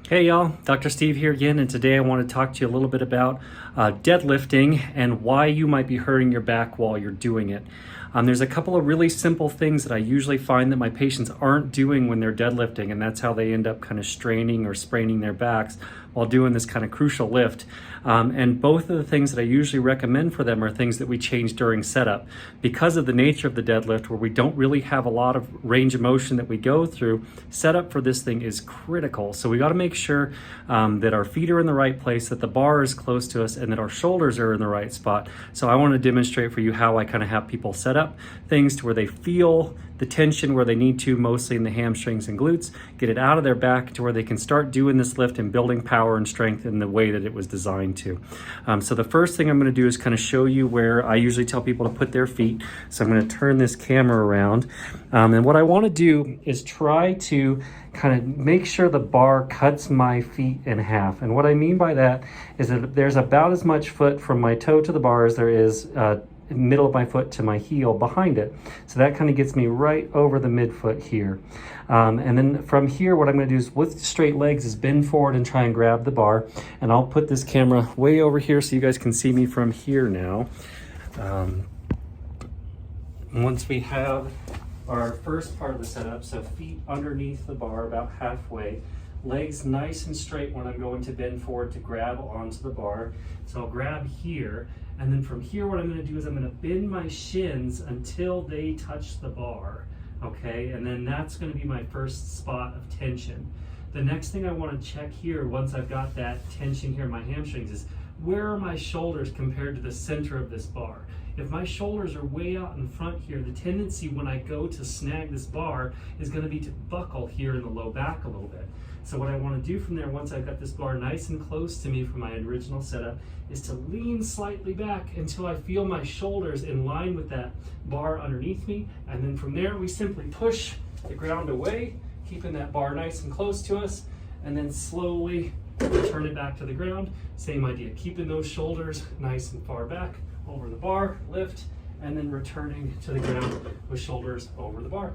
Hey y'all, Dr. Steve here again, and today I want to talk to you a little bit about deadlifting and why you might be hurting your back while you're doing it. There's a couple of really simple things that I usually find that my patients aren't doing when they're deadlifting, and that's how they end up kind of straining or spraining their backs while doing this kind of crucial lift. And both of the things that I usually recommend for them are things that we change during setup. Because of the nature of the deadlift, where we don't really have a lot of range of motion that we go through, setup for this thing is critical. So we got to make sure that our feet are in the right place, that the bar is close to us, and that our shoulders are in the right spot. So I want to demonstrate for you how I kind of have people set up things to where they feel the tension where they need to, mostly in the hamstrings and glutes, get it out of their back to where they can start doing this lift and building power and strength in the way that it was designed to. So the first thing I'm going to do is kind of show you where I usually tell people to put their feet. So I'm going to turn this camera around. And what I want to do is try to kind of make sure the bar cuts my feet in half. And what I mean by that is that there's about as much foot from my toe to the bar as there is middle of my foot to my heel behind it. So that kind of gets me right over the midfoot here. And then from here, what I'm going to do is with straight legs is bend forward and try and grab the bar. And I'll put this camera way over here so you guys can see me from here now. Once we have our first part of the setup, so feet underneath the bar about halfway, legs nice and straight when I'm going to bend forward to grab onto the bar. So I'll grab here, and then from here what I'm going to do is I'm going to bend my shins until they touch the bar, okay? And then that's going to be my first spot of tension. The next thing I want to check here once I've got that tension here in my hamstrings is where are my shoulders compared to the center of this bar? If my shoulders are way out in front here, the tendency when I go to snag this bar is going to be to buckle here in the low back a little bit. So what I want to do from there, once I've got this bar nice and close to me from my original setup, is to lean slightly back until I feel my shoulders in line with that bar underneath me. And then from there, we simply push the ground away, keeping that bar nice and close to us, and then slowly return it back to the ground. Same idea, keeping those shoulders nice and far back over the bar, lift, and then returning to the ground with shoulders over the bar.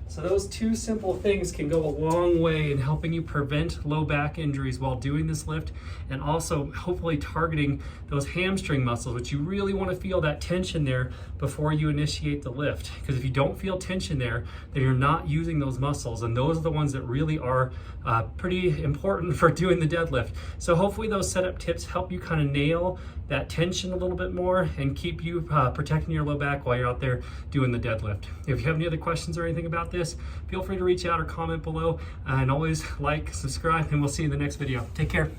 So those two simple things can go a long way in helping you prevent low back injuries while doing this lift, and also hopefully targeting those hamstring muscles, which you really want to feel that tension there before you initiate the lift. Because if you don't feel tension there, then you're not using those muscles, and those are the ones that really are pretty important for doing the deadlift. So hopefully those setup tips help you kind of nail that tension a little bit more and keep you protecting your low back while you're out there doing the deadlift. If you have any other questions or anything about this, feel free to reach out or comment below, and always like, subscribe, and we'll see you in the next video. Take care.